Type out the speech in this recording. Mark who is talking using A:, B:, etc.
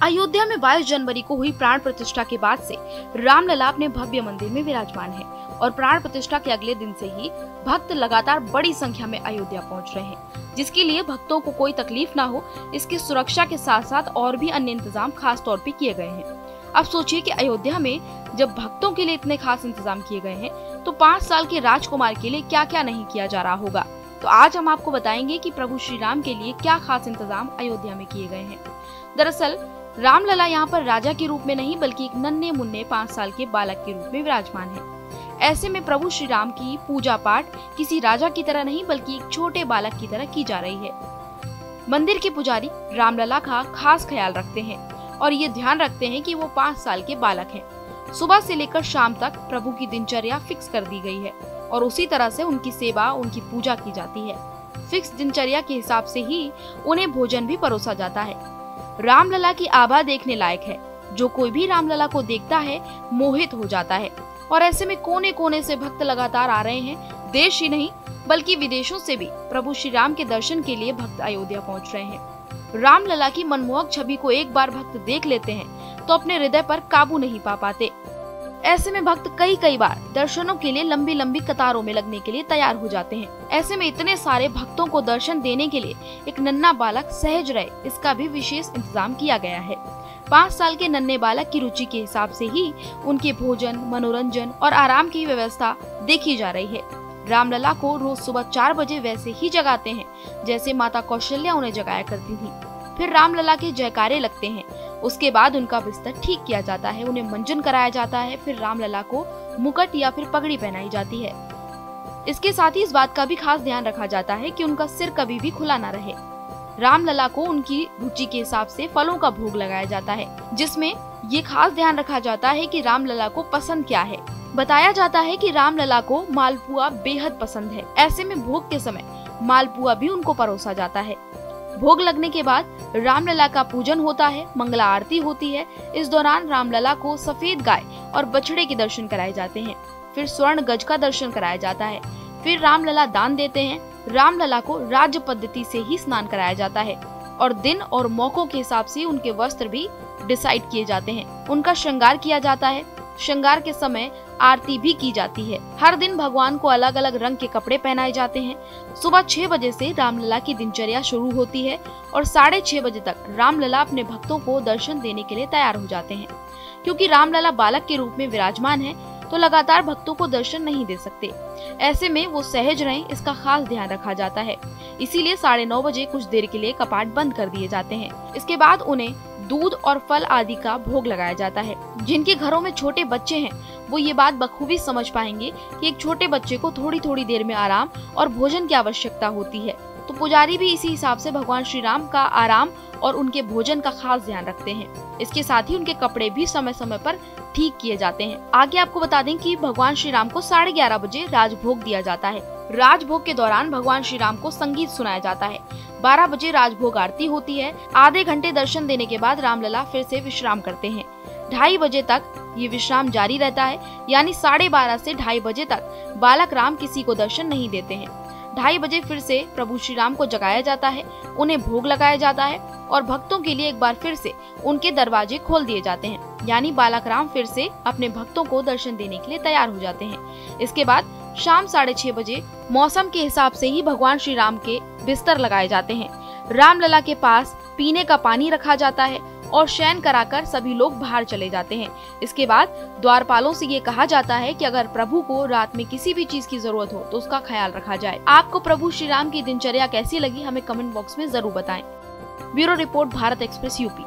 A: अयोध्या में 22 जनवरी को हुई प्राण प्रतिष्ठा के बाद से रामलला अपने भव्य मंदिर में विराजमान है और प्राण प्रतिष्ठा के अगले दिन से ही भक्त लगातार बड़ी संख्या में अयोध्या पहुंच रहे हैं, जिसके लिए भक्तों को कोई तकलीफ ना हो, इसकी सुरक्षा के साथ साथ और भी अन्य इंतजाम खास तौर पे किए गए हैं। अब सोचिए कि अयोध्या में जब भक्तों के लिए इतने खास इंतजाम किए गए हैं, तो 5 साल के राजकुमार के लिए क्या क्या नहीं किया जा रहा होगा। तो आज हम आपको बताएंगे कि प्रभु श्री राम के लिए क्या खास इंतजाम अयोध्या में किए गए हैं। दरअसल रामलला यहाँ पर राजा के रूप में नहीं बल्कि एक नन्हे मुन्ने 5 साल के बालक के रूप में विराजमान है। ऐसे में प्रभु श्री राम की पूजा पाठ किसी राजा की तरह नहीं बल्कि एक छोटे बालक की तरह की जा रही है। मंदिर के पुजारी रामलला का खास ख्याल रखते हैं और ये ध्यान रखते हैं कि वो 5 साल के बालक हैं। सुबह से लेकर शाम तक प्रभु की दिनचर्या फिक्स कर दी गई है और उसी तरह से उनकी सेवा, उनकी पूजा की जाती है। फिक्स दिनचर्या के हिसाब से ही उन्हें भोजन भी परोसा जाता है। रामलला की आभा देखने लायक है। जो कोई भी रामलला को देखता है मोहित हो जाता है और ऐसे में कोने कोने से भक्त लगातार आ रहे हैं। देश ही नहीं बल्कि विदेशों से भी प्रभु श्री राम के दर्शन के लिए भक्त अयोध्या पहुंच रहे हैं। रामलला की मनमोहक छवि को एक बार भक्त देख लेते हैं तो अपने हृदय पर काबू नहीं पा पाते। ऐसे में भक्त कई बार दर्शनों के लिए लंबी लंबी कतारों में लगने के लिए तैयार हो जाते हैं। ऐसे में इतने सारे भक्तों को दर्शन देने के लिए एक नन्हा बालक सहज रहे, इसका भी विशेष इंतजाम किया गया है। 5 साल के नन्हे बालक की रुचि के हिसाब से ही उनके भोजन, मनोरंजन और आराम की व्यवस्था देखी जा रही है। रामलला को रोज सुबह 4 बजे वैसे ही जगाते हैं जैसे माता कौशल्या उन्हें जगाया करती थी। फिर रामलला के जयकारे लगते हैं। उसके बाद उनका बिस्तर ठीक किया जाता है, उन्हें मंजन कराया जाता है। फिर रामलला को मुकुट या फिर पगड़ी पहनाई जाती है। इसके साथ ही इस बात का भी खास ध्यान रखा जाता है कि उनका सिर कभी भी खुला ना रहे। रामलला को उनकी रुचि के हिसाब से फलों का भोग लगाया जाता है, जिसमें ये खास ध्यान रखा जाता है कि रामलला को पसंद क्या है। बताया जाता है कि रामलला को मालपुआ बेहद पसंद है। ऐसे में भोग के समय मालपुआ भी उनको परोसा जाता है। भोग लगने के बाद रामलला का पूजन होता है, मंगला आरती होती है। इस दौरान रामलला को सफेद गाय और बछड़े के दर्शन कराए जाते हैं। फिर स्वर्ण गज का दर्शन कराया जाता है। फिर रामलला दान देते हैं। रामलला को राज्य पद्धति से ही स्नान कराया जाता है और दिन और मौकों के हिसाब से उनके वस्त्र भी डिसाइड किए जाते हैं। उनका श्रृंगार किया जाता है। श्रृंगार के समय आरती भी की जाती है। हर दिन भगवान को अलग अलग रंग के कपड़े पहनाए जाते हैं। सुबह 6 बजे से रामलला की दिनचर्या शुरू होती है और 6:30 बजे तक रामलला अपने भक्तों को दर्शन देने के लिए तैयार हो जाते हैं। क्योंकि रामलला बालक के रूप में विराजमान है तो लगातार भक्तों को दर्शन नहीं दे सकते। ऐसे में वो सहज रहें, इसका खास ध्यान रखा जाता है। इसीलिए 9:30 बजे कुछ देर के लिए कपाट बंद कर दिए जाते हैं। इसके बाद उन्हें दूध और फल आदि का भोग लगाया जाता है। जिनके घरों में छोटे बच्चे हैं वो ये बात बखूबी समझ पाएंगे कि एक छोटे बच्चे को थोड़ी देर में आराम और भोजन की आवश्यकता होती है, तो पुजारी भी इसी हिसाब से भगवान श्री राम का आराम और उनके भोजन का खास ध्यान रखते हैं। इसके साथ ही उनके कपड़े भी समय समय पर ठीक किए जाते हैं। आगे आपको बता दें कि भगवान श्री राम को 11:30 बजे राजभोग दिया जाता है। राजभोग के दौरान भगवान श्री राम को संगीत सुनाया जाता है। 12 बजे राजभोग आरती होती है। आधे घंटे दर्शन देने के बाद रामलला फिर से विश्राम करते हैं। 2:30 बजे तक ये विश्राम जारी रहता है, यानी 12:30 से 2:30 बजे तक बालक राम किसी को दर्शन नहीं देते हैं। 2:30 बजे फिर से प्रभु श्री राम को जगाया जाता है, उन्हें भोग लगाया जाता है और भक्तों के लिए एक बार फिर से उनके दरवाजे खोल दिए जाते हैं, यानी बालक राम फिर से अपने भक्तों को दर्शन देने के लिए तैयार हो जाते हैं। इसके बाद शाम 6:30 बजे मौसम के हिसाब से ही भगवान श्री राम के बिस्तर लगाए जाते हैं। रामलला के पास पीने का पानी रखा जाता है और शयन कराकर सभी लोग बाहर चले जाते हैं। इसके बाद द्वारपालों से ये कहा जाता है कि अगर प्रभु को रात में किसी भी चीज की जरूरत हो तो उसका ख्याल रखा जाए। आपको प्रभु श्री राम की दिनचर्या कैसी लगी हमें कमेंट बॉक्स में जरूर बताएं। Bureau report, Bharat express, UP.